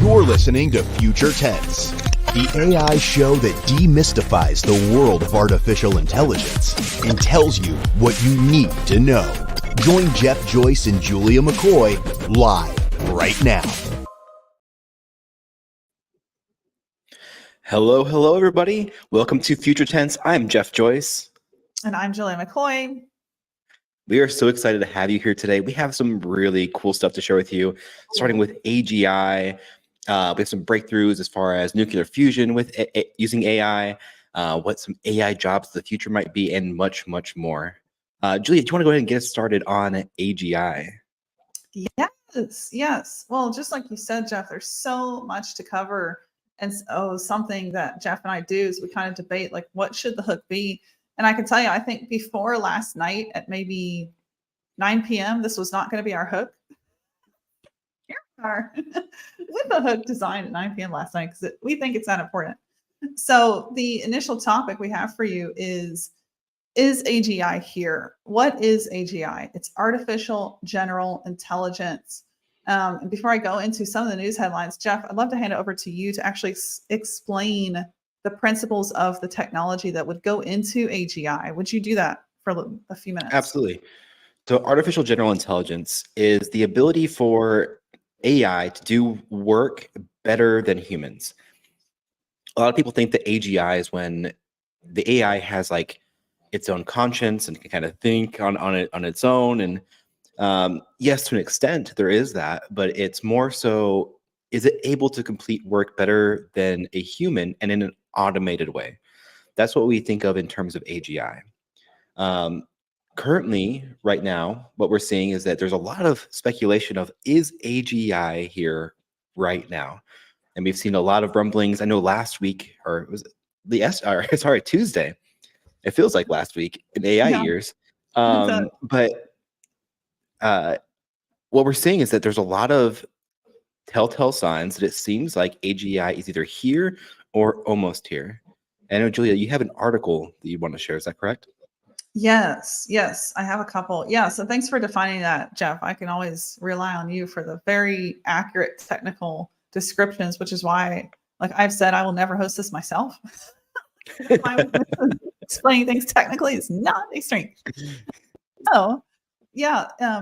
You're listening to Future Tense, the AI show that demystifies the world of artificial intelligence and tells you what you need to know. Join Jeff Joyce and Julia McCoy live right now. Hello, everybody. Welcome to Future Tense. I'm Jeff Joyce. And I'm Julia McCoy. We are so excited to have you here today. We have some really cool stuff to share with you, starting with AGI. We have some breakthroughs as far as nuclear fusion with using AI, what some AI jobs of the future might be, and much, much more. Julia, do you want to go ahead and get us started on AGI? Yes. Well, just like you said, Jeff, there's so much to cover. And so something that Jeff and I do is we kind of debate, like, what should the hook be? And I can tell you, I think before last night at maybe 9 p.m., this was not going to be our hook. Here we are with the hook design at 9 p.m. last night because we think it's that important. So the initial topic we have for you is AGI here? What is AGI? It's artificial general intelligence. And before I go into some of the news headlines, Jeff, I'd love to hand it over to you to actually explain the principles of the technology that would go into AGI. Would you do that for a few minutes? Absolutely. So artificial general intelligence is the ability for AI to do work better than humans. A lot of people think that AGI is when the AI has like its own conscience and can kind of think on its own. And yes, to an extent there is that, but it's more so, is it able to complete work better than a human and in an automated way? That's what we think of in terms of AGI. Currently, right now, what we're seeing is that there's a lot of speculation of, is AGI here right now? And we've seen a lot of rumblings. I know last week, or it was Tuesday. It feels like last week in AI years. But what we're seeing is that there's a lot of telltale signs that it seems like AGI is either here or almost here. And I know, Julia, you have an article that you want to share. Is that correct? Yes, I have a couple. Yeah, so thanks for defining that, Jeff. I can always rely on you for the very accurate technical descriptions, which is why, like I've said, I will never host this myself. Explaining things technically is not a strength. So,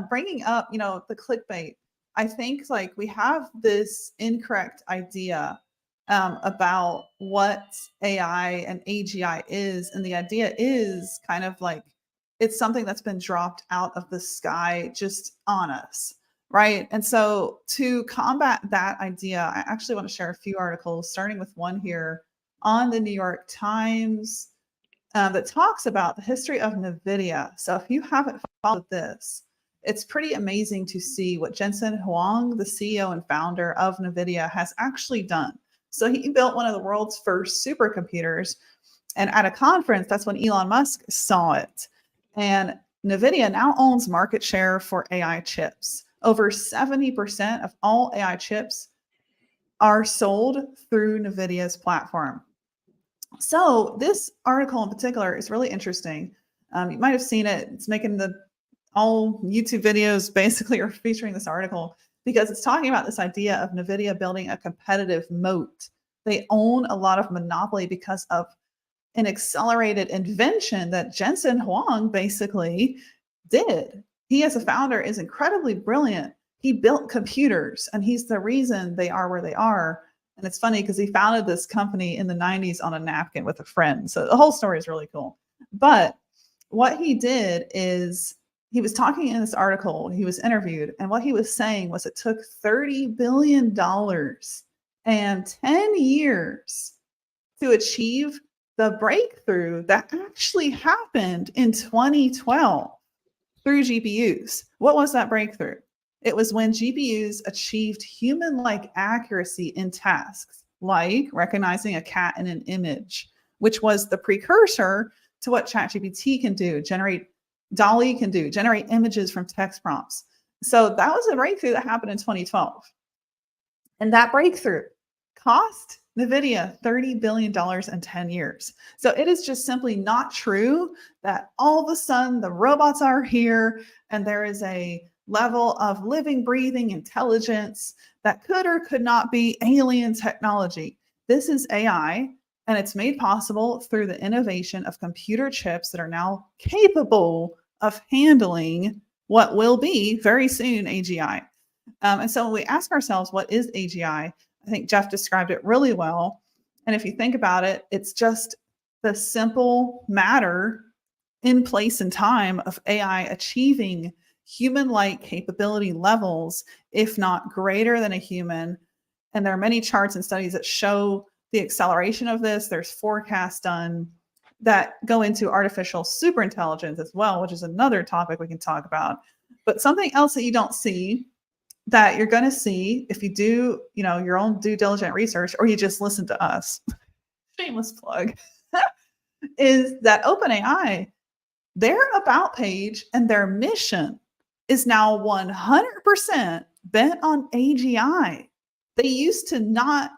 bringing up, the clickbait, I think like we have this incorrect idea about what AI and AGI is. And the idea is kind of like it's something that's been dropped out of the sky just on us, right? And so to combat that idea, I actually want to share a few articles, starting with one here on the New York Times that talks about the history of NVIDIA. So if you haven't followed this, it's pretty amazing to see what Jensen Huang, the CEO and founder of NVIDIA, has actually done. So he built one of the world's first supercomputers. And at a conference, that's when Elon Musk saw it. And NVIDIA now owns market share for AI chips. Over 70% of all AI chips are sold through NVIDIA's platform. So this article in particular is really interesting. You might have seen it. It's making all YouTube videos basically are featuring this article because it's talking about this idea of NVIDIA building a competitive moat. They own a lot of monopoly because of an accelerated invention that Jensen Huang basically did. He, as a founder, is incredibly brilliant. He built computers, and he's the reason they are where they are. And it's funny because he founded this company in the 90s on a napkin with a friend. So the whole story is really cool. But what he did is he was talking in this article, he was interviewed, and what he was saying was it took $30 billion and 10 years to achieve the breakthrough that actually happened in 2012 through GPUs. What was that breakthrough? It was when GPUs achieved human-like accuracy in tasks, like recognizing a cat in an image, which was the precursor to what ChatGPT can do, DALL-E can do, generate images from text prompts. So that was a breakthrough that happened in 2012. And that breakthrough cost NVIDIA $30 billion in 10 years. So it is just simply not true that all of a sudden the robots are here and there is a level of living, breathing intelligence that could or could not be alien technology. This is AI, and it's made possible through the innovation of computer chips that are now capable of handling what will be very soon AGI. And so when we ask ourselves, what is AGI? I think Jeff described it really well. And if you think about it, it's just the simple matter in place and time of AI achieving human-like capability levels, if not greater than a human. And there are many charts and studies that show the acceleration of this. There's forecasts done that go into artificial superintelligence as well, which is another topic we can talk about. But something else that you don't see, that you're going to see if you do, your own due diligent research, or you just listen to us, shameless plug, is that OpenAI, their about page and their mission is now 100% bent on AGI. They used to not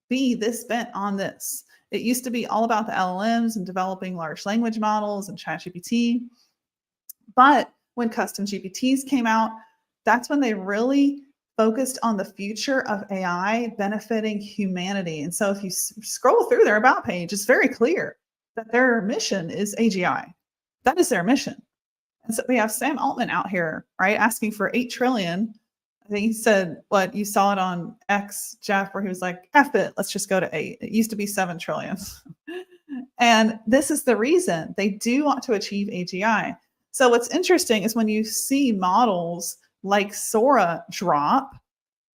be this bent on this. It used to be all about the LLMs and developing large language models and ChatGPT. But when custom GPTs came out, that's when they really focused on the future of AI benefiting humanity. And so if you scroll through their about page, it's very clear that their mission is AGI. That is their mission. And so we have Sam Altman out here, right, asking for 8 trillion. I think he said, what, you saw it on X, Jeff, where he was like, F it, let's just go to 8. It used to be 7 trillion. And this is the reason they do want to achieve AGI. So what's interesting is when you see models like Sora drop,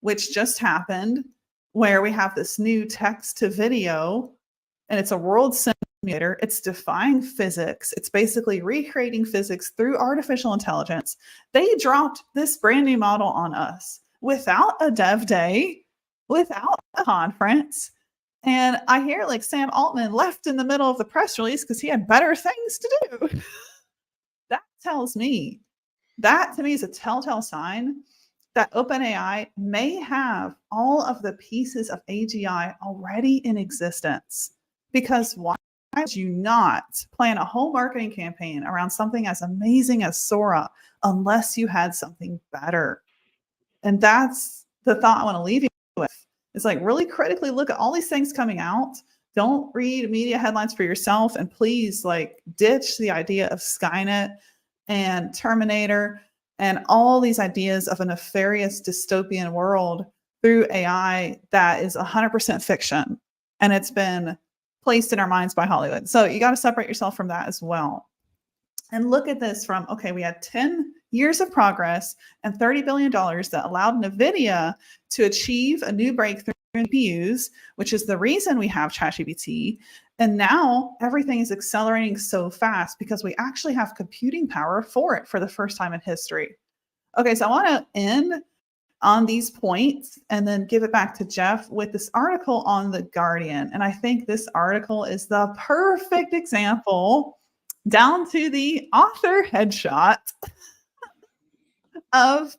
which just happened, where we have this new text to video, and it's a world simulator. It's defying physics. It's basically recreating physics through artificial intelligence. They dropped this brand new model on us without a dev day, without a conference. And I hear like Sam Altman left in the middle of the press release because he had better things to do. That tells me, that to me is a telltale sign that OpenAI may have all of the pieces of AGI already in existence. Because why would you not plan a whole marketing campaign around something as amazing as Sora unless you had something better? And that's the thought I want to leave you with. It's like really critically look at all these things coming out. Don't read media headlines for yourself. And please like ditch the idea of Skynet and Terminator and all these ideas of a nefarious dystopian world through AI that is 100% fiction. And it's been placed in our minds by Hollywood. So you got to separate yourself from that as well. And look at this from, okay, we had 10 years of progress and $30 billion that allowed NVIDIA to achieve a new breakthrough in GPUs, which is the reason we have ChatGPT. And now everything is accelerating so fast because we actually have computing power for it for the first time in history. Okay, so I want to end on these points and then give it back to Jeff with this article on The Guardian. And I think this article is the perfect example, down to the author headshot, of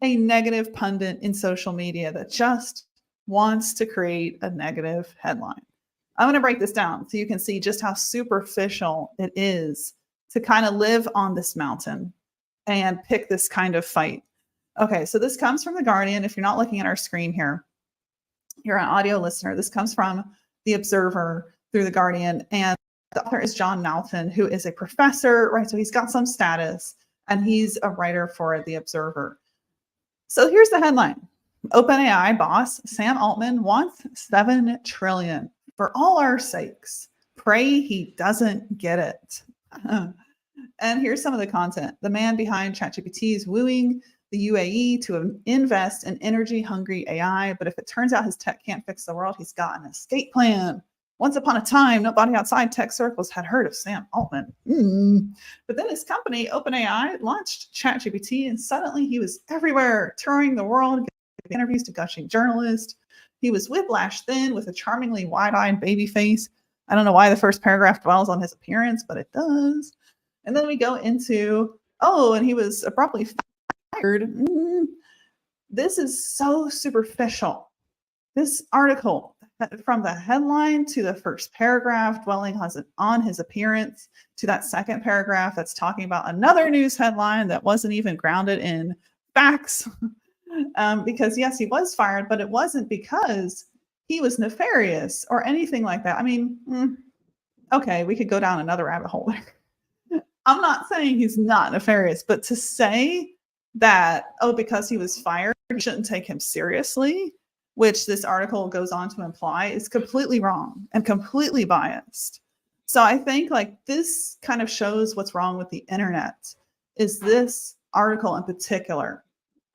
a negative pundit in social media that just wants to create a negative headline. I'm going to break this down so you can see just how superficial it is to kind of live on this mountain and pick this kind of fight. Okay, so this comes from The Guardian. If you're not looking at our screen here, you're an audio listener. This comes from The Observer through The Guardian. And the author is John Malton, who is a professor, right? So he's got some status, and he's a writer for The Observer. So here's the headline. OpenAI boss Sam Altman wants $7 trillion for all our sakes. Pray he doesn't get it. And here's some of the content. The man behind ChatGPT is wooing the UAE to invest in energy-hungry AI, but if it turns out his tech can't fix the world, he's got an escape plan. Once upon a time, nobody outside tech circles had heard of Sam Altman. But then his company, OpenAI, launched ChatGPT, and suddenly he was everywhere, touring the world, giving interviews to gushing journalists. He was whiplash thin with a charmingly wide-eyed baby face. I don't know why the first paragraph dwells on his appearance, but it does. And then we go into, and he was abruptly fired. This is so superficial. This article, from the headline to the first paragraph dwelling on his appearance, to that second paragraph that's talking about another news headline that wasn't even grounded in facts, Because yes, he was fired, but it wasn't because he was nefarious or anything like that. I mean, okay, we could go down another rabbit hole there. I'm not saying he's not nefarious, but to say that, oh, because he was fired, you shouldn't take him seriously, which this article goes on to imply, is completely wrong and completely biased. So I think like this kind of shows what's wrong with the internet, is this article in particular.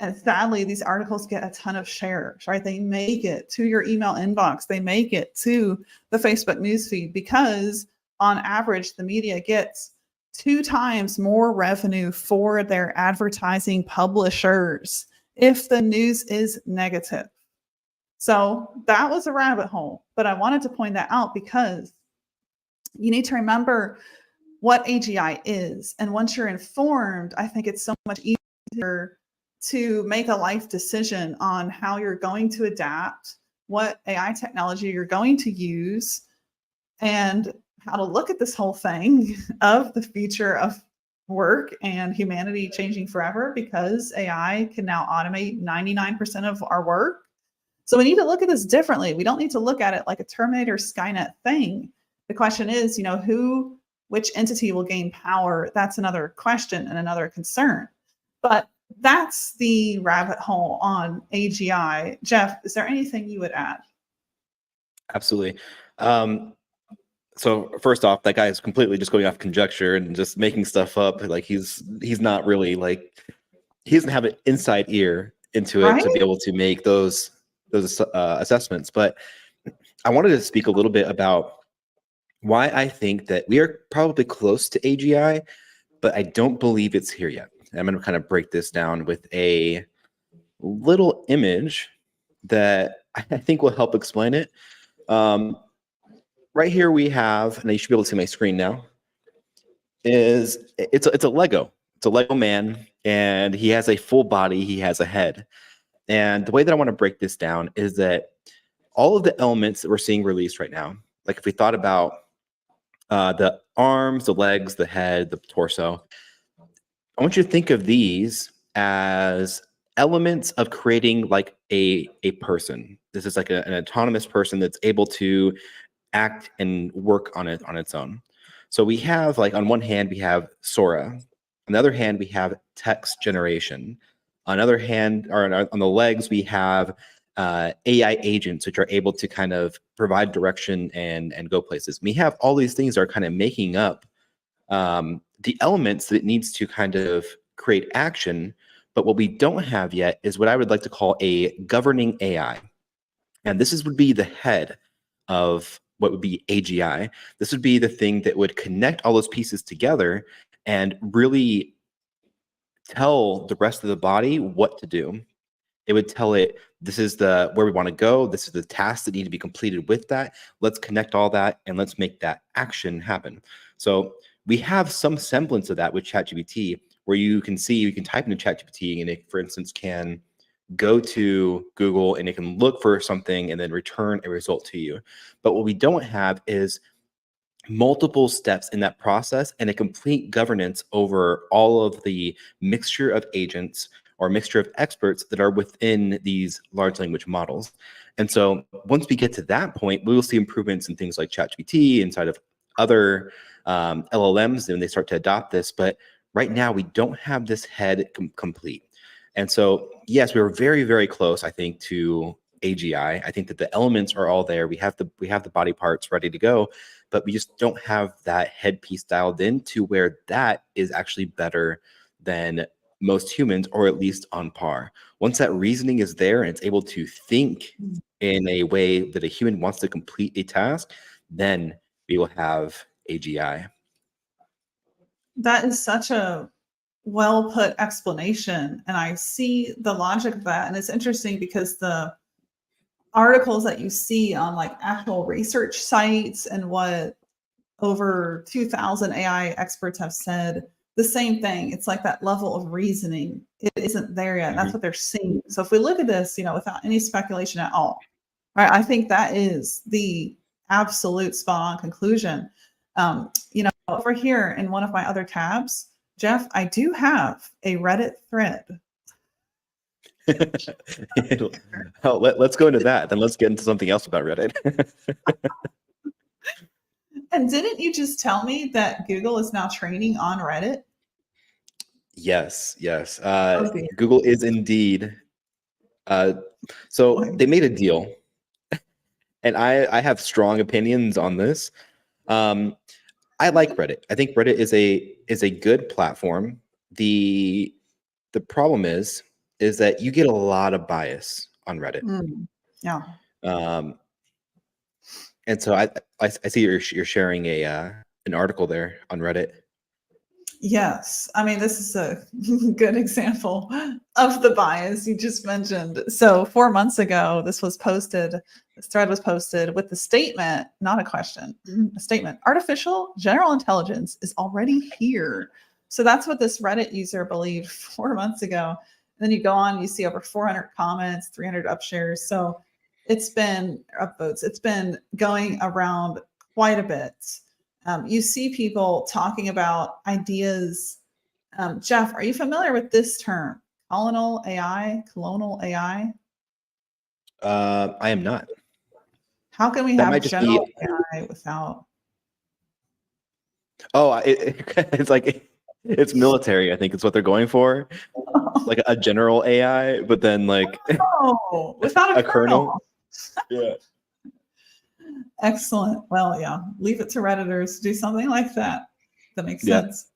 And sadly, these articles get a ton of shares, right? They make it to your email inbox. They make it to the Facebook newsfeed because on average, the media gets 2 times more revenue for their advertising publishers if the news is negative. So that was a rabbit hole, but I wanted to point that out because you need to remember what AGI is. And once you're informed, I think it's so much easier to make a life decision on how you're going to adapt, what AI technology you're going to use, and how to look at this whole thing of the future of work and humanity changing forever, because AI can now automate 99% of our work. So we need to look at this differently. We don't need to look at it like a Terminator Skynet thing. The question is, which entity will gain power? That's another question and another concern. But that's the rabbit hole on AGI. Jeff, is there anything you would add? Absolutely. So first off, that guy is completely just going off conjecture and just making stuff up. Like he's not really like, he doesn't have an inside ear into it to be able to make those assessments. But I wanted to speak a little bit about why I think that we are probably close to AGI, but I don't believe it's here yet. I'm going to kind of break this down with a little image that I think will help explain it. Right here we have, and you should be able to see my screen now, it's a Lego. It's a Lego man, and he has a full body, he has a head. And the way that I want to break this down is that all of the elements that we're seeing released right now, like if we thought about the arms, the legs, the head, the torso, I want you to think of these as elements of creating like a person. This is like an autonomous person that's able to act and work on it on its own. So we have, like, on one hand we have Sora, on the other hand we have text generation, on the other hand, or on the legs we have AI agents, which are able to kind of provide direction and go places. We have all these things that are kind of making up the elements that it needs to kind of create action. But what we don't have yet is what I would like to call a governing AI. And this would be the head of what would be AGI. This would be the thing that would connect all those pieces together and really tell the rest of the body what to do. It would tell it, this is where we want to go. This is the tasks that need to be completed with that. Let's connect all that and let's make that action happen. So we have some semblance of that with ChatGPT, where you can type into ChatGPT and it, for instance, can go to Google and it can look for something and then return a result to you. But what we don't have is multiple steps in that process and a complete governance over all of the mixture of agents or mixture of experts that are within these large language models. And so once we get to that point, we will see improvements in things like ChatGPT inside of other LLMs when they start to adopt this. But right now, we don't have this head complete. And so, yes, we were very, very close, I think, to AGI. I think that the elements are all there. We have the body parts ready to go, but we just don't have that headpiece dialed in to where that is actually better than most humans, or at least on par. Once that reasoning is there and it's able to think in a way that a human wants to complete a task, then we will have AGI. That is such a well put explanation, and I see the logic of that. And it's interesting because the articles that you see on like actual research sites and what over 2,000 AI experts have said, the same thing. It's like that level of reasoning, it isn't there yet. That's what they're seeing. So if we look at this, without any speculation at all, right, I think that is the absolute spot on conclusion. Over here in one of my other tabs, Jeff, I do have a Reddit thread Oh, let's go into that. Then let's get into something else about Reddit. And didn't you just tell me that Google is now training on Reddit? Yes, yes. Oh, dear. Google is indeed. So they made a deal, and I have strong opinions on this. I like Reddit. I think Reddit is a good platform. The problem is that you get a lot of bias on Reddit. Yeah. And so I see you're sharing an article there on Reddit. Yes. I mean, this is a good example of the bias you just mentioned. So 4 months ago, this thread was posted with the statement, not a question, a statement: artificial general intelligence is already here. So that's what this Reddit user believed 4 months ago. And then you go on, you see over 400 comments, 300 upshares. So it's been upvotes. It's been going around quite a bit. You see people talking about ideas. Jeff, are you familiar with this term, colonial AI? Colonial AI? I am not. How can we That have might just general be. AI without? Oh, it's like it's military. I think it's what they're going for, like a general AI, but then like without a kernel. kernel. Yeah. Excellent. Well, yeah, leave it to Redditors to do something like that. That makes Yeah. sense.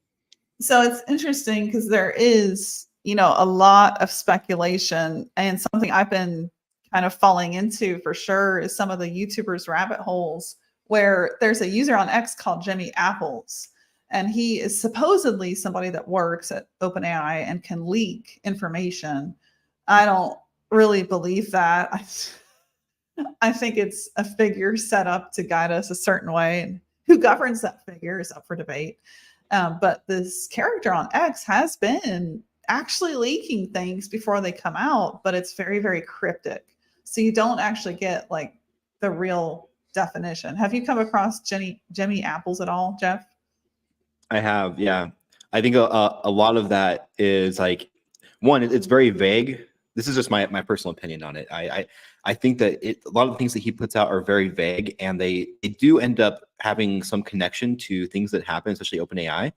So it's interesting because there is, a lot of speculation, and something I've been kind of falling into for sure is some of the YouTubers' rabbit holes, where there's a user on X called Jimmy Apples, and he is supposedly somebody that works at OpenAI and can leak information. I don't really believe that. I think it's a figure set up to guide us a certain way, and who governs that figure is up for debate. But this character on X has been actually leaking things before they come out, but it's very, very cryptic. So you don't actually get like the real definition. Have you come across Jimmy Apples at all, Jeff? I have, yeah. I think a lot of that is like, one, it's very vague. This is just my personal opinion on it. I think that a lot of the things that he puts out are very vague, and they do end up having some connection to things that happen, especially OpenAI.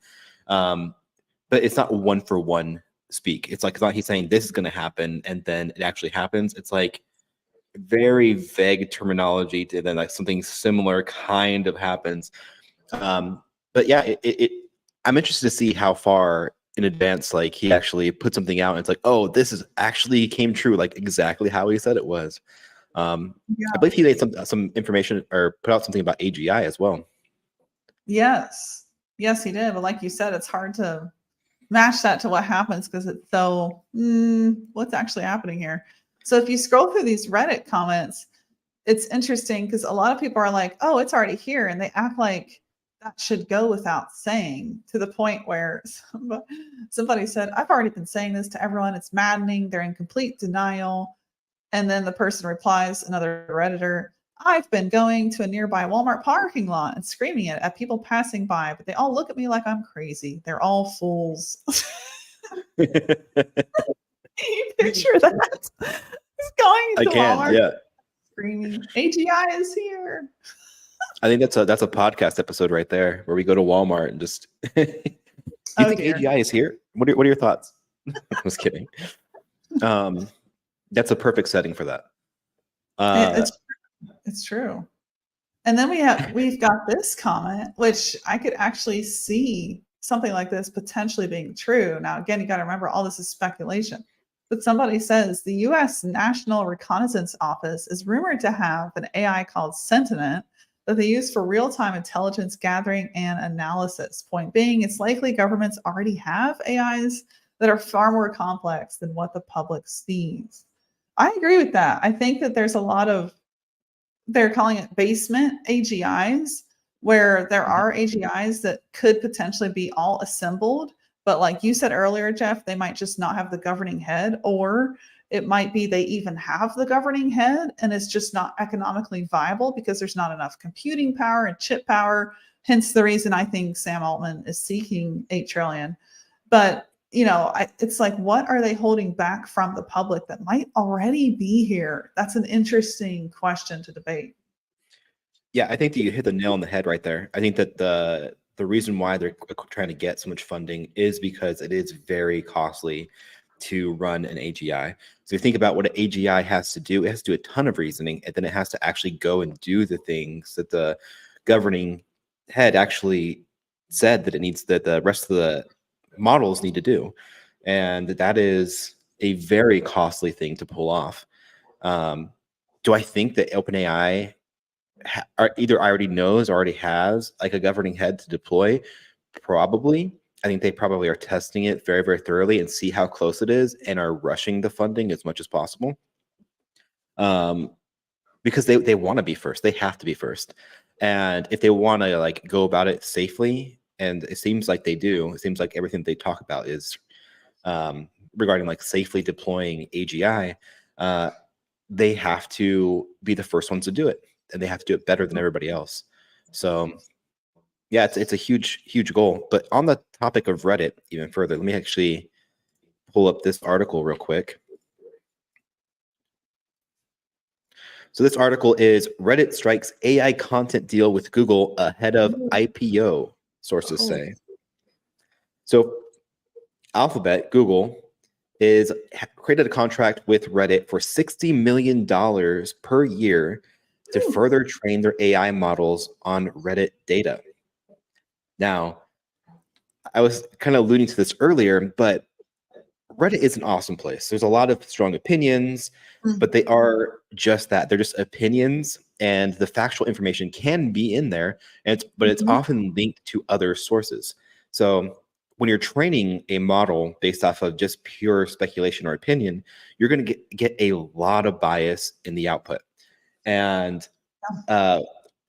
But it's not one for one speak. It's like, it's not he's saying this is going to happen and then it actually happens. It's like very vague terminology to then like something similar kind of happens. But yeah, I'm interested to see how far in advance like he actually put something out and it's like, oh, this is actually came true, like exactly how he said it was. I believe he made some information or put out something about AGI as well. Yes, he did. But like you said, it's hard to match that to what happens because it's so what's actually happening here. So if you scroll through these Reddit comments, it's interesting because a lot of people are like, oh, it's already here, and they act like that should go without saying, to the point where somebody said, I've already been saying this to everyone, it's maddening, they're in complete denial. And then the person replies, another Redditor, I've been going to a nearby Walmart parking lot and screaming it at people passing by, but they all look at me like I'm crazy. They're all fools. Can you picture that? He's going to Walmart, yeah, screaming, AGI is here. I think that's a podcast episode right there where we go to Walmart and just. Do you think dear. AGI is here? What are your thoughts? I was kidding. That's a perfect setting for that. It's true. And then we've got this comment, which I could actually see something like this potentially being true. Now, again, you got to remember all this is speculation. But somebody says the U.S. National Reconnaissance Office is rumored to have an AI called Sentient that they use for real-time intelligence gathering and analysis. Point being, it's likely governments already have AIs that are far more complex than what the public sees. I agree with that. I think that there's a lot of, they're calling it basement AGIs, where there are AGIs that could potentially be all assembled. But like you said earlier, Jeff, they might just not have the governing head, or it might be they even have the governing head and it's just not economically viable because there's not enough computing power and chip power. Hence the reason I think Sam Altman is seeking $8 trillion. But it's like, what are they holding back from the public that might already be here? That's an interesting question to debate. Yeah, I think that you hit the nail on the head right there. I think that the reason why they're trying to get so much funding is because it is very costly to run an AGI. So you think about what an AGI has to do, it has to do a ton of reasoning, and then it has to actually go and do the things that the governing head actually said that it needs, that the rest of the models need to do. And that is a very costly thing to pull off. Do I think that OpenAI either already knows or already has like a governing head to deploy? Probably. I think they probably are testing it very, very thoroughly and see how close it is and are rushing the funding as much as possible. Because they want to be first. They have to be first. And if they want to like go about it safely, and it seems like they do, it seems like everything they talk about is regarding like safely deploying AGI, they have to be the first ones to do it, and they have to do it better than everybody else. So yeah, it's a huge goal. But on the topic of Reddit even further, let me actually pull up this article real quick. So this article is Reddit strikes AI content deal with Google ahead of IPO, sources say. So Alphabet, Google, is created a contract with Reddit for $60 million per year to further train their AI models on Reddit data. Now, I was kind of alluding to this earlier, but Reddit is an awesome place. There's a lot of strong opinions, but they are just that. They're just opinions, and the factual information can be in there, and but it's often linked to other sources. So when you're training a model based off of just pure speculation or opinion, you're going to get a lot of bias in the output. And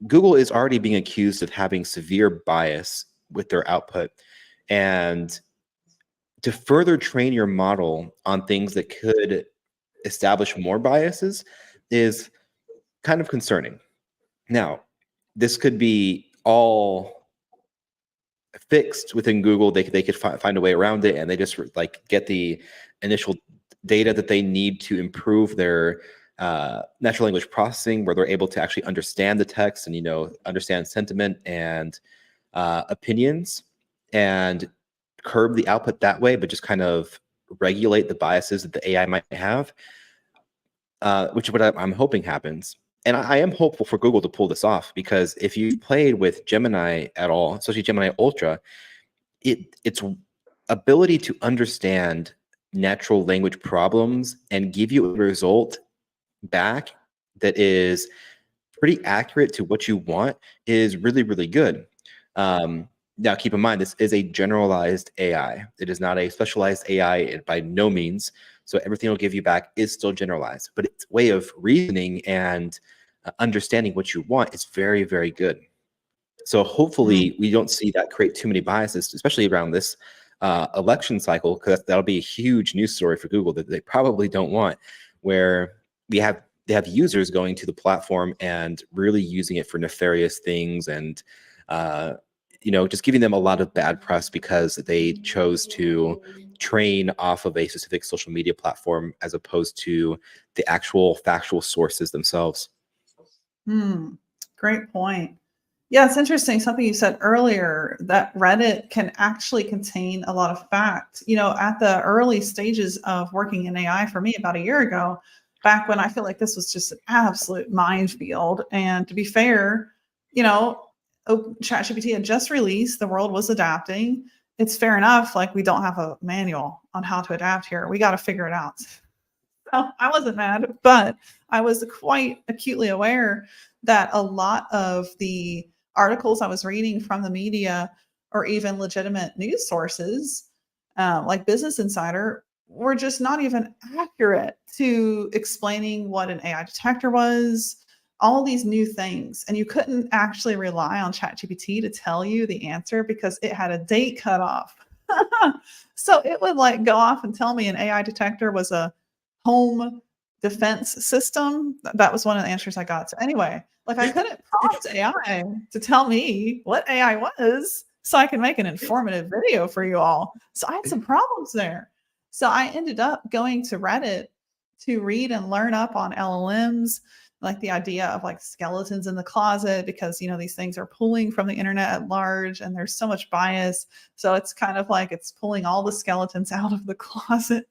Google is already being accused of having severe bias with their output. And to further train your model on things that could establish more biases is kind of concerning. Now, this could be all fixed within Google. They could find a way around it, and they just like get the initial data that they need to improve their natural language processing, where they're able to actually understand the text and understand sentiment and opinions, and curb the output that way, but just kind of regulate the biases that the AI might have, which is what I'm hoping happens. And I am hopeful for Google to pull this off, because if you've played with Gemini at all, especially Gemini Ultra, its ability to understand natural language problems and give you a result back that is pretty accurate to what you want is really, really good. Now, keep in mind, this is a generalized AI. It is not a specialized AI by no means. So everything it'll give you back is still generalized, but its way of reasoning and understanding what you want is very, very good. So hopefully we don't see that create too many biases, especially around this election cycle, because that'll be a huge news story for Google that they probably don't want, where they have users going to the platform and really using it for nefarious things, and just giving them a lot of bad press because they chose to train off of a specific social media platform as opposed to the actual factual sources themselves. Great point. Yeah, it's interesting. Something you said earlier, that Reddit can actually contain a lot of fact. At the early stages of working in AI for me about a year ago, back when I feel like this was just an absolute minefield. And to be fair, ChatGPT had just released, the world was adapting. It's fair enough. Like, we don't have a manual on how to adapt here. We got to figure it out. So I wasn't mad, but I was quite acutely aware that a lot of the articles I was reading from the media, or even legitimate news sources, like Business Insider, were just not even accurate to explaining what an AI detector was, all these new things. And you couldn't actually rely on ChatGPT to tell you the answer because it had a date cutoff. So it would go off and tell me an AI detector was a home defense system. That was one of the answers I got. So anyway, I couldn't prompt AI to tell me what AI was. so I can make an informative video for you all. So I had some problems there. So I ended up going to Reddit to read and learn up on LLMs, like the idea of like skeletons in the closet, because these things are pulling from the internet at large and there's so much bias. So it's kind of like it's pulling all the skeletons out of the closet.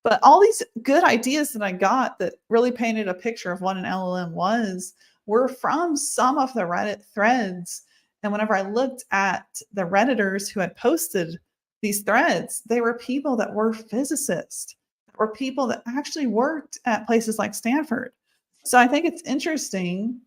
But all these good ideas that I got that really painted a picture of what an LLM was were from some of the Reddit threads. And whenever I looked at the Redditors who had posted these threads, they were people that were physicists, or people that actually worked at places like Stanford. So I think it's interesting.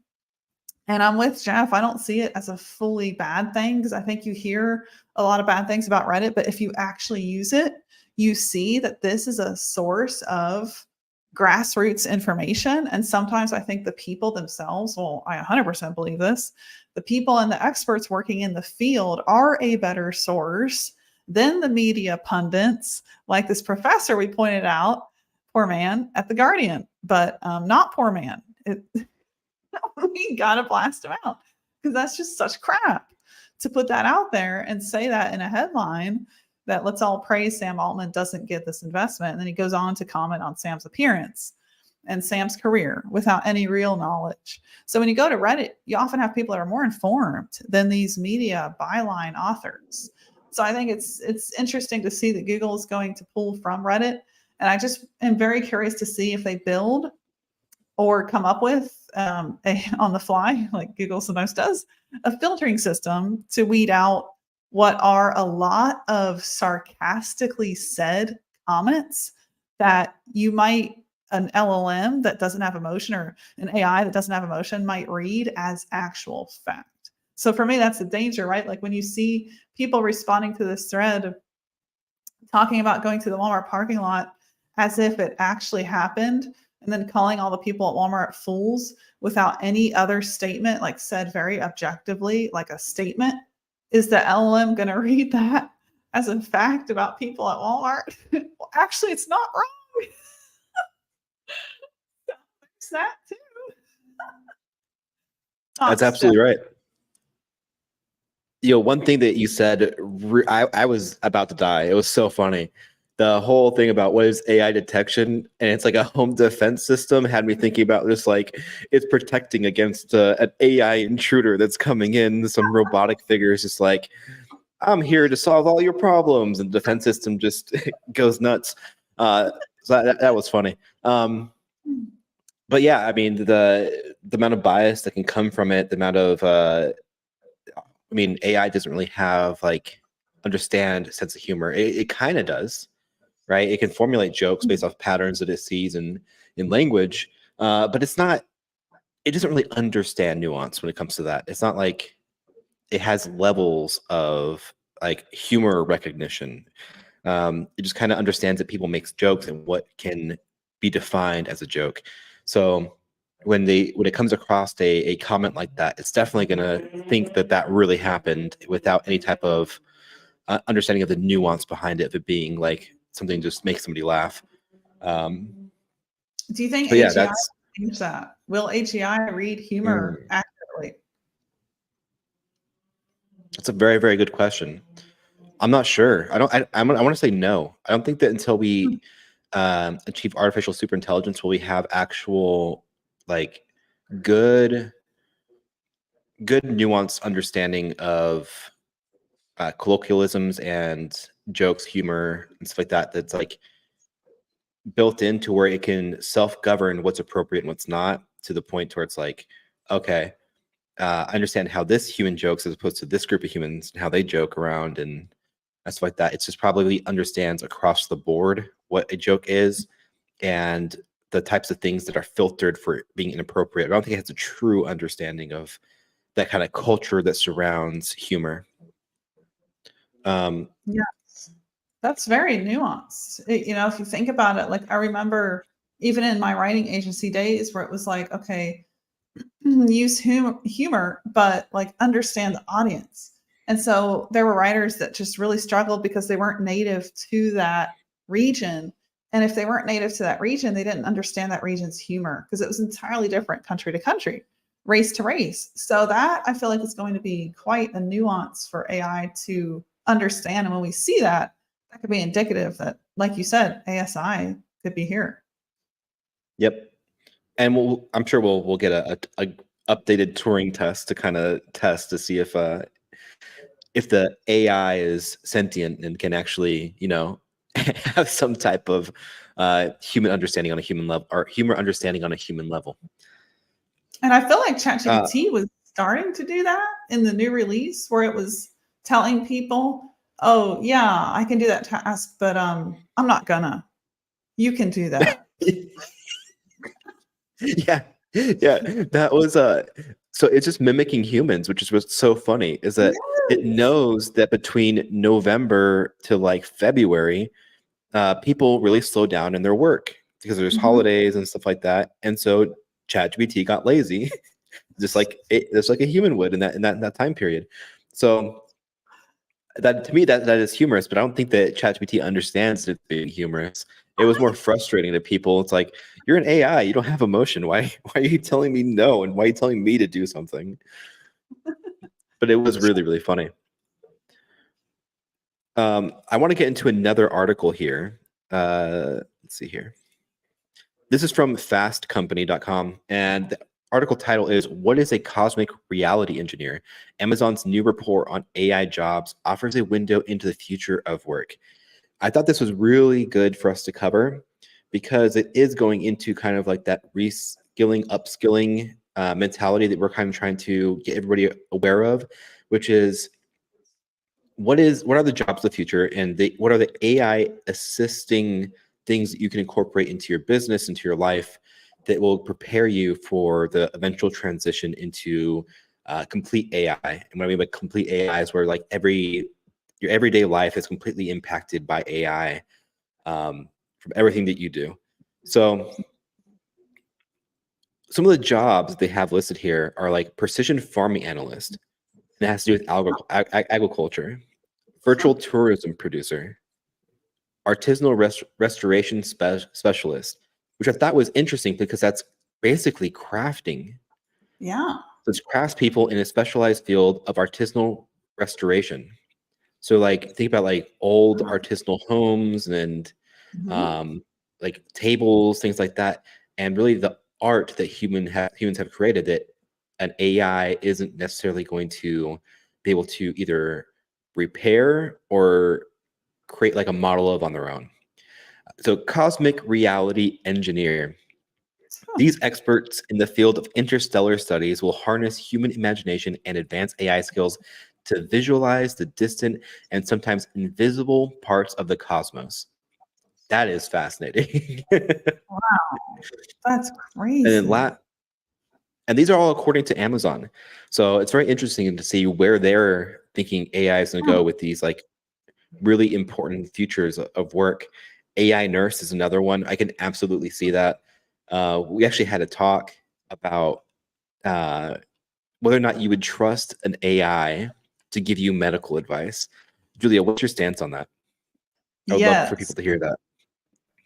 And I'm with Jeff. I don't see it as a fully bad thing, because I think you hear a lot of bad things about Reddit. But if you actually use it, you see that this is a source of grassroots information. And sometimes I think the people themselves, well, I 100% believe this, the people and the experts working in the field are a better source than the media pundits, like this professor we pointed out, poor man, at The Guardian, but not poor man. We got to blast him out, because that's just such crap to put that out there and say that in a headline that let's all praise Sam Altman doesn't get this investment. And then he goes on to comment on Sam's appearance and Sam's career without any real knowledge. So when you go to Reddit, you often have people that are more informed than these media byline authors. So I think it's interesting to see that Google is going to pull from Reddit. And I just am very curious to see if they build or come up with on the fly, like Google sometimes does, a filtering system to weed out what are a lot of sarcastically said comments that an LLM that doesn't have emotion, or an AI that doesn't have emotion, might read as actual fact. So for me, that's the danger, right? Like when you see people responding to this thread talking about going to the Walmart parking lot as if it actually happened, and then calling all the people at Walmart fools without any other statement, like said very objectively, like a statement. Is the LLM going to read that as a fact about people at Walmart? Well, actually, it's not wrong. So there's that too. That's absolutely right. One thing that you said, I was about to die. It was so funny. The whole thing about what is AI detection, and it's like a home defense system, had me thinking about just like it's protecting against an AI intruder that's coming in. Some robotic figure is just like, I'm here to solve all your problems, and the defense system just goes nuts. So that was funny. But yeah, I mean the amount of bias that can come from it, the amount of AI doesn't really have understand a sense of humor. It kind of does. Right, it can formulate jokes based off patterns that it sees in language, but it doesn't really understand nuance when it comes to that. It's not like it has levels of humor recognition. It just kind of understands that people make jokes and what can be defined as a joke. So when it comes across a comment like that, it's definitely going to think that really happened without any type of understanding of the nuance behind it, of it being like something just makes somebody laugh. Do you think AGI will change that? Will AGI read humor accurately? That's a very, very good question. I'm not sure. I want to say no. I don't think that until we achieve artificial superintelligence will we have actual good nuanced understanding of colloquialisms and jokes, humor, and stuff like that. That's built into where it can self-govern what's appropriate and what's not, to the point where it's okay, I understand how this human jokes as opposed to this group of humans and how they joke around and stuff like that. It's just probably understands across the board what a joke is and the types of things that are filtered for being inappropriate. I don't think it has a true understanding of that kind of culture that surrounds humor. Yes, that's very nuanced. If you think about it, I remember even in my writing agency days where it was okay, use humor, but understand the audience. And so there were writers that just really struggled because they weren't native to that region. And if they weren't native to that region, they didn't understand that region's humor because it was entirely different country to country. race to race. So that I feel like is going to be quite a nuance for AI to understand. And when we see that, that could be indicative that, like you said, ASI could be here. Yep. And I'm sure we'll get a updated Turing test to kind of test to see if the AI is sentient and can actually, have some type of human understanding on a human level, or human understanding on a human level. And I feel like ChatGPT was starting to do that in the new release, where it was telling people, "Oh, yeah, I can do that task, but I'm not gonna. You can do that." Yeah, that was so it's just mimicking humans, which is what's so funny, is that it knows that between November to like February, people really slow down in their work because there's holidays and stuff like that, and so ChatGPT got lazy, just like a human would in that time period. So that, to me, that is humorous, but I don't think that ChatGPT understands it's being humorous. It was more frustrating to people. It's like, you're an AI, you don't have emotion. Why are you telling me no, and why are you telling me to do something? But it was really, really funny. I want to get into another article here. Let's see here. This is from fastcompany.com, and the article title is "What is a Cosmic Reality Engineer? Amazon's new report on AI jobs offers a window into the future of work." I thought this was really good for us to cover because it is going into kind of like that reskilling, upskilling mentality that we're kind of trying to get everybody aware of, which is what are the jobs of the future, and what are the AI assisting things that you can incorporate into your business, into your life, that will prepare you for the eventual transition into complete AI. And what I mean by complete AI is where like your everyday life is completely impacted by AI from everything that you do. So some of the jobs they have listed here are like precision farming analyst, and it has to do with agriculture, virtual tourism producer, artisanal restoration specialist, which I thought was interesting because that's basically crafting. Yeah. So it's craftspeople in a specialized field of artisanal restoration. So like think about like old artisanal homes and like tables, things like that, and really the art that humans have created that an AI isn't necessarily going to be able to either repair or create like a model of on their own. So cosmic reality engineer. These experts in the field of interstellar studies will harness human imagination and advanced AI skills to visualize the distant and sometimes invisible parts of the cosmos. That is fascinating. Wow. That's crazy. And then and these are all according to Amazon. So it's very interesting to see where they're thinking AI is going to go with these like really important futures of work. AI nurse is another one. I can absolutely see that. We actually had a talk about whether or not you would trust an AI to give you medical advice. Julia, what's your stance on that? I would love for people to hear that.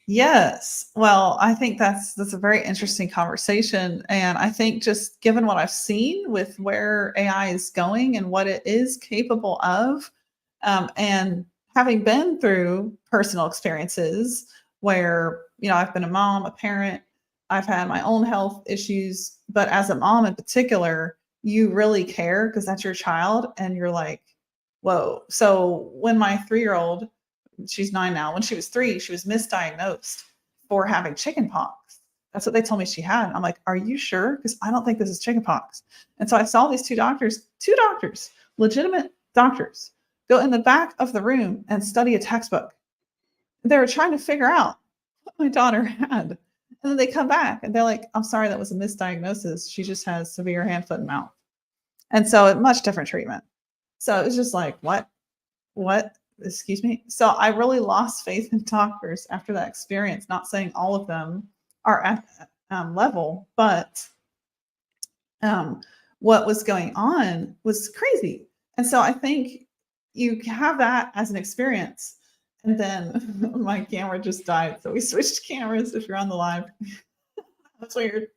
Yes. Well, I think that's a very interesting conversation. And I think just given what I've seen with where AI is going and what it is capable of, and having been through personal experiences where, I've been a mom, a parent, I've had my own health issues, but as a mom in particular, you really care because that's your child. And you're like, whoa. So when my 3-year-old, she's 9 now. When she was 3, she was misdiagnosed for having chicken pox. That's what they told me she had. I'm like, are you sure? Because I don't think this is chicken pox. And so I saw these two doctors, legitimate doctors, go in the back of the room and study a textbook. They were trying to figure out what my daughter had. And then they come back and they're like, I'm sorry, that was a misdiagnosis. She just has severe hand, foot, and mouth. And so much different treatment. So it was just like, what? Excuse me. So I really lost faith in doctors after that experience. Not saying all of them are at that level, but what was going on was crazy. And so I think you have that as an experience. And then my camera just died. So we switched cameras if you're on the live. That's weird.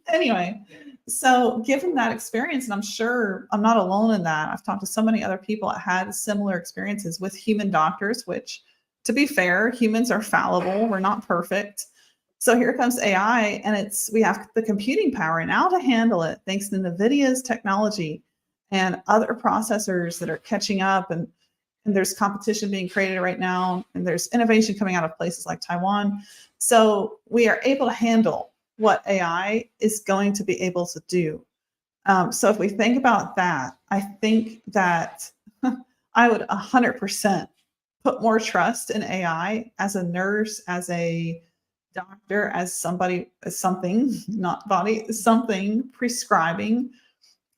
Anyway, So given that experience, and I'm sure I'm not alone in that, I've talked to so many other people that had similar experiences with human doctors, which, to be fair, humans are fallible. We're not perfect. So here comes AI, and we have the computing power now to handle it, thanks to NVIDIA's technology and other processors that are catching up, and there's competition being created right now, and there's innovation coming out of places like Taiwan. So we are able to handle what AI is going to be able to do. So if we think about that, I think that I would 100% put more trust in AI as a nurse, as a doctor, as somebody, as something, not body, something prescribing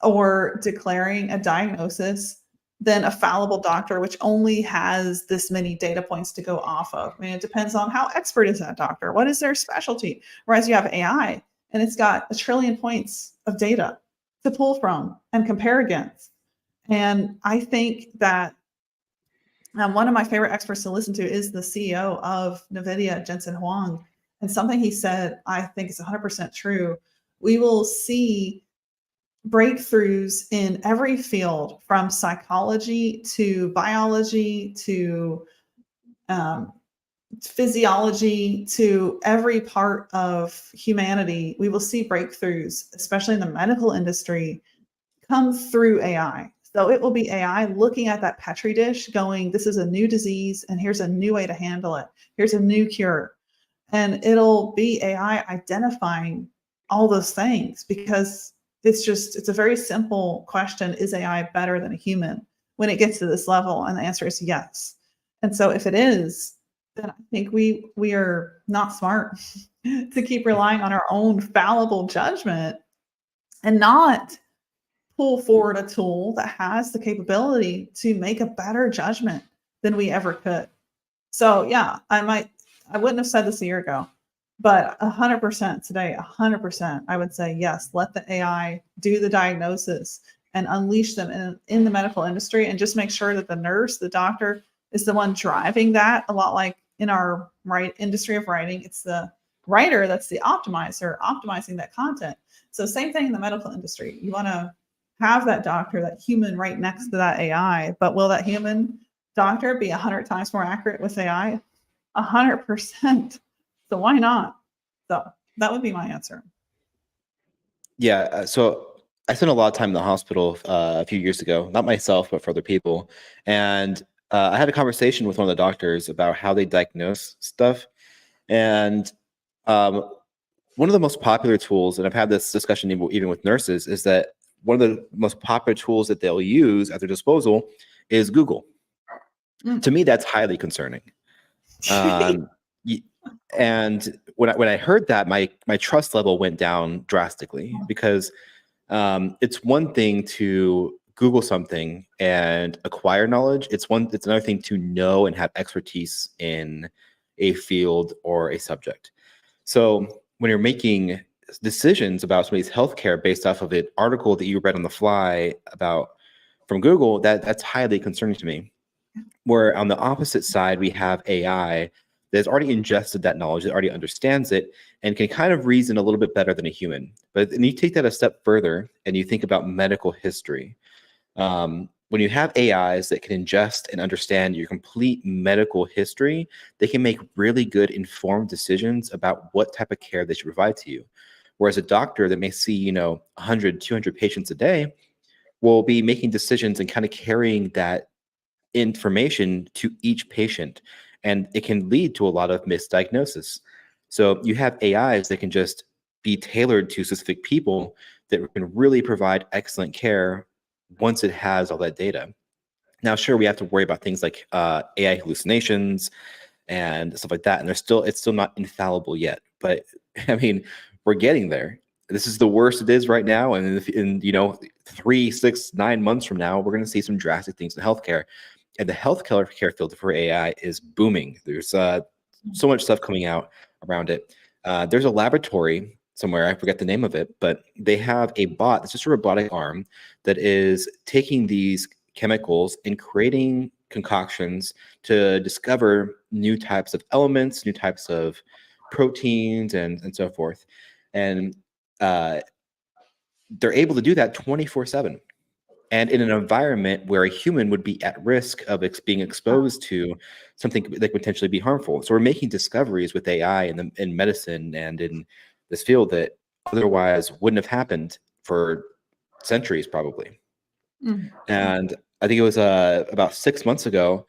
or declaring a diagnosis than a fallible doctor, which only has this many data points to go off of. I mean, it depends on how expert is that doctor, what is their specialty. Whereas you have AI, and it's got a trillion points of data to pull from and compare against. And I think that one of my favorite experts to listen to is the CEO of NVIDIA, Jensen Huang. And something he said, I think is 100% true. We will see breakthroughs in every field, from psychology to biology to physiology to every part of humanity. We will see breakthroughs, especially in the medical industry, come through AI. So it will be AI looking at that petri dish going, this is a new disease and here's a new way to handle it. Here's a new cure. And it'll be AI identifying all those things, because it's a very simple question. Is AI better than a human when it gets to this level? And the answer is yes. And so if it is, then I think we are not smart to keep relying on our own fallible judgment and not pull forward a tool that has the capability to make a better judgment than we ever could. So yeah, I wouldn't have said this a year ago, but 100% today, 100%, I would say, yes, let the AI do the diagnosis and unleash them in the medical industry, and just make sure that the nurse, the doctor, is the one driving that. A lot like in our industry of writing, it's the writer that's the optimizer, optimizing that content. So same thing in the medical industry. You want to have that doctor, that human, right next to that AI, but will that human doctor be 100 times more accurate with AI? 100%. So why not? So that would be my answer. Yeah. So I spent a lot of time in the hospital a few years ago, not myself, but for other people. And I had a conversation with one of the doctors about how they diagnose stuff. And one of the most popular tools, and I've had this discussion even with nurses, is that one of the most popular tools that they'll use at their disposal is Google. To me, that's highly concerning. And when I heard that, my trust level went down drastically, because it's one thing to Google something and acquire knowledge. It's another thing to know and have expertise in a field or a subject. So when you're making decisions about somebody's healthcare based off of an article that you read on the fly from Google, that's highly concerning to me. Where on the opposite side, we have AI that's already ingested that knowledge, that already understands it, and can kind of reason a little bit better than a human. But then you take that a step further and you think about medical history. When you have AIs that can ingest and understand your complete medical history, they can make really good informed decisions about what type of care they should provide to you. Whereas a doctor that may see, 100, 200 patients a day will be making decisions and kind of carrying that information to each patient, and it can lead to a lot of misdiagnosis. So you have AIs that can just be tailored to specific people that can really provide excellent care once it has all that data. Now, sure, we have to worry about things like AI hallucinations and stuff like that, and it's still not infallible yet. But I mean, we're getting there. This is the worst it is right now, and in 3, 6, 9 months from now, we're going to see some drastic things in healthcare. And the healthcare field for AI is booming. There's so much stuff coming out around it. There's a laboratory somewhere, I forget the name of it, but they have a bot that's just a robotic arm that is taking these chemicals and creating concoctions to discover new types of elements, new types of proteins, and so forth. And they're able to do that 24/7. And in an environment where a human would be at risk of being exposed to something that could potentially be harmful. So we're making discoveries with AI in medicine and in this field that otherwise wouldn't have happened for centuries, probably. Mhm. And I think it was about 6 months ago,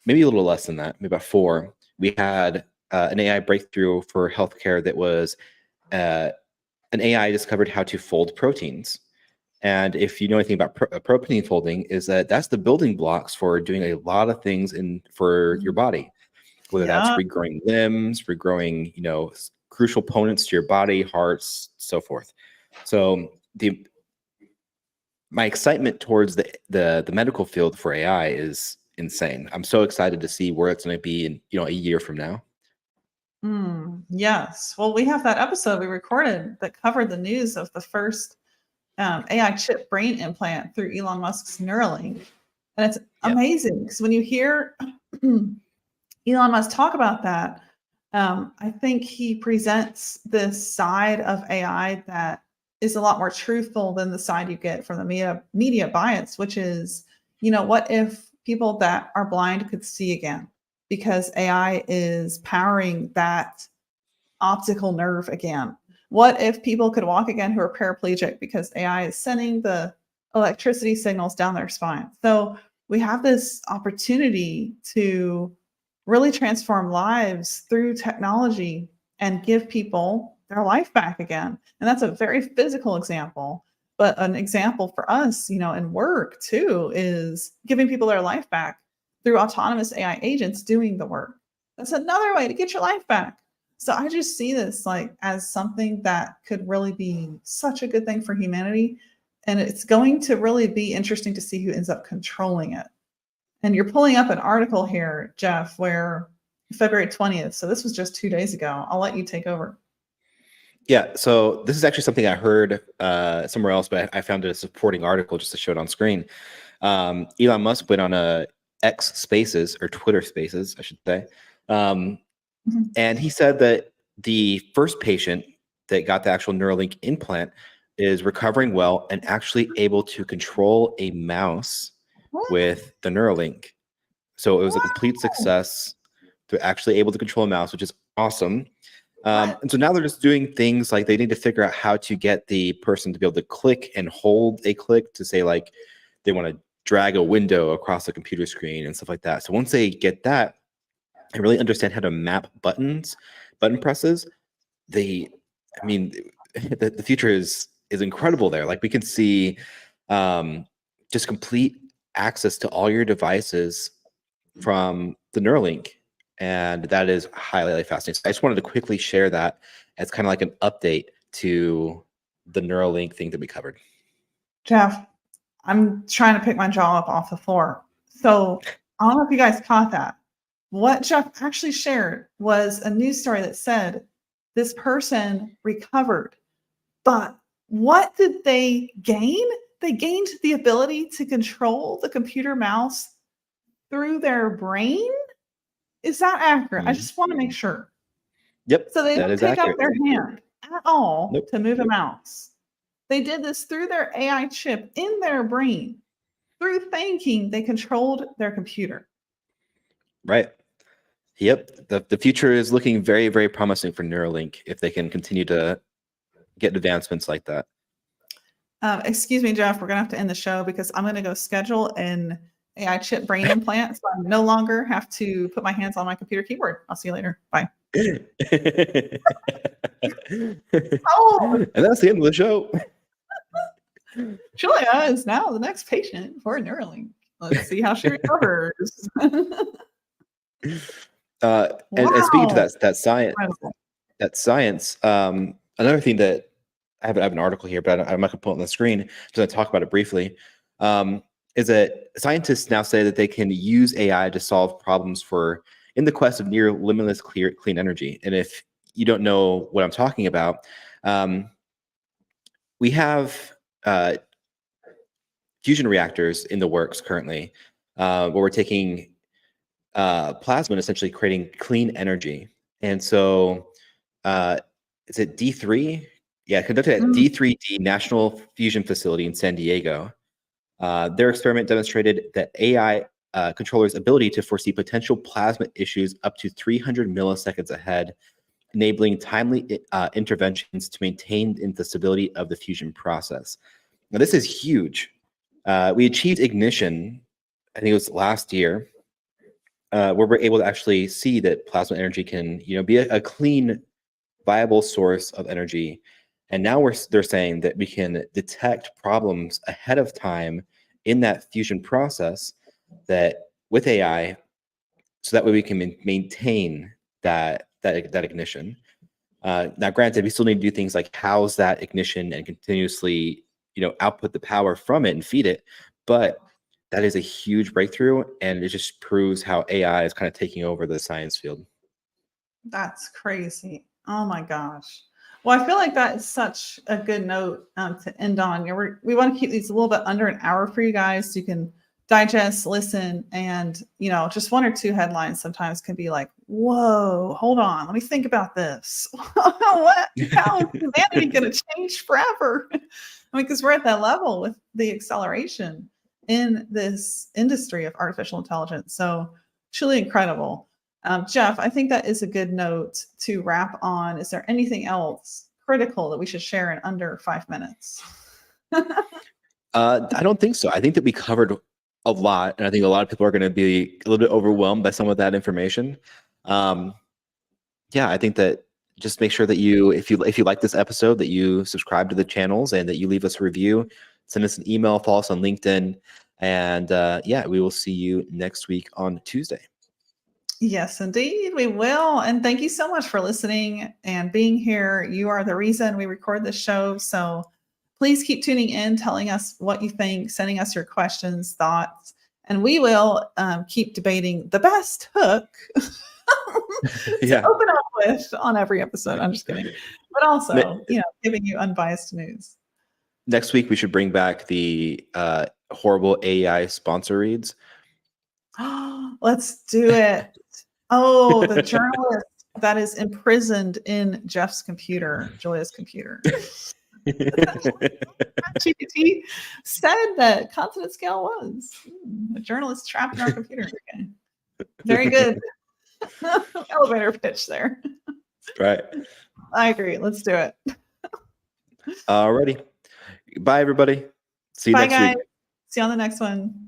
maybe a little less than that, maybe about 4, we had an AI breakthrough for healthcare that was an AI discovered how to fold proteins. And if you know anything about protein folding, is that's the building blocks for doing a lot of things for your body, whether that's Yeah. regrowing limbs, regrowing, crucial components to your body, hearts, so forth. So my excitement towards the medical field for AI is insane. I'm so excited to see where it's going to be in a year from now. Yes. Well, we have that episode we recorded that covered the news of the first AI chip brain implant through Elon Musk's Neuralink. And it's amazing because when you hear Elon Musk talk about that, I think he presents this side of AI that is a lot more truthful than the side you get from the media bias, which is, what if people that are blind could see again because AI is powering that optical nerve again? What if people could walk again who are paraplegic because AI is sending the electricity signals down their spine? So we have this opportunity to really transform lives through technology and give people their life back again. And that's a very physical example. But an example for us, in work too, is giving people their life back through autonomous AI agents doing the work. That's another way to get your life back. So I just see this like as something that could really be such a good thing for humanity. And it's going to really be interesting to see who ends up controlling it. And you're pulling up an article here, Jeff, where February 20th. So this was just 2 days ago. I'll let you take over. Yeah, so this is actually something I heard somewhere else, but I found a supporting article just to show it on screen. Elon Musk went on a X Spaces, or Twitter Spaces, I should say. And he said that the first patient that got the actual Neuralink implant is recovering well and actually able to control a mouse with the Neuralink. So it was a complete success to actually able to control a mouse, which is awesome. And so now they're just doing things like they need to figure out how to get the person to be able to click and hold a click to say like they want to drag a window across the computer screen and stuff like that. So once they get that and really understand how to map button presses, the future is incredible there. Like we can see just complete access to all your devices from the Neuralink. And that is highly fascinating. So I just wanted to quickly share that as kind of like an update to the Neuralink thing that we covered. Jeff, I'm trying to pick my jaw up off the floor. So I don't know if you guys caught that. What Jeff actually shared was a news story that said this person recovered. But what did they gain? They gained the ability to control the computer mouse through their brain. Is that accurate? I just want to make sure. Yep. So they didn't take accurate. up their hand at all to move a mouse. They did this through their AI chip in their brain. Through thinking, they controlled their computer. Right. Yep. The future is looking very, very promising for Neuralink if they can continue to get advancements like that. Excuse me, Jeff, we're going to have to end the show because I'm going to go schedule an AI chip brain implant. So I no longer have to put my hands on my computer keyboard. I'll see you later. Bye. And that's the end of the show. Julia is now the next patient for Neuralink. Let's see how she recovers. And speaking to that science, another thing that I have an article here, but I'm not going to put it on the screen. Just going to talk about it briefly. Is that scientists now say that they can use AI to solve problems in the quest of near limitless clean energy. And if you don't know what I'm talking about, we have fusion reactors in the works currently, where we're taking plasma and essentially creating clean energy. And so is it D3 conducted at Mm. D3D National Fusion Facility in San Diego. Their experiment demonstrated that AI controllers' ability to foresee potential plasma issues up to 300 milliseconds ahead, enabling timely interventions to maintain the stability of the fusion process. Now, this is huge. We achieved ignition, I think it was last year, where we're able to actually see that plasma energy can, be a clean, viable source of energy. And now they're saying that we can detect problems ahead of time in that fusion process that with AI, so that way we can maintain that ignition. Now, granted, we still need to do things like house that ignition and continuously, output the power from it and feed it. But that is a huge breakthrough, and it just proves how AI is kind of taking over the science field. That's crazy. Oh my gosh. Well, I feel like that is such a good note to end on. We want to keep these a little bit under an hour for you guys so you can digest, listen, and just one or two headlines sometimes can be like, whoa, hold on, let me think about this. What? How is humanity going to change forever? I mean, because we're at that level with the acceleration in this industry of artificial intelligence. So truly incredible. Jeff, I think that is a good note to wrap on. Is there anything else critical that we should share in under 5 minutes? I don't think so. I think that we covered a lot, and I think a lot of people are going to be a little bit overwhelmed by some of that information. I think that just make sure that if you like this episode, that you subscribe to the channels and that you leave us a review, send us an email, follow us on LinkedIn, and we will see you next week on Tuesday. Yes, indeed, we will. And thank you so much for listening and being here. You are the reason we record this show. So please keep tuning in, telling us what you think, sending us your questions, thoughts, and we will keep debating the best hook to open up with on every episode. I'm just kidding. But also, giving you unbiased news. Next week, we should bring back the horrible AI sponsor reads. Let's do it. Oh, the journalist that is imprisoned in Jeff's computer, Julia's computer. GPT said that consonant scale was a journalist trapped in our computer. Okay. Very good. Elevator pitch there. Right. I agree. Let's do it. Alrighty. Bye, everybody. See you Bye, next guys. week. See you on the next one.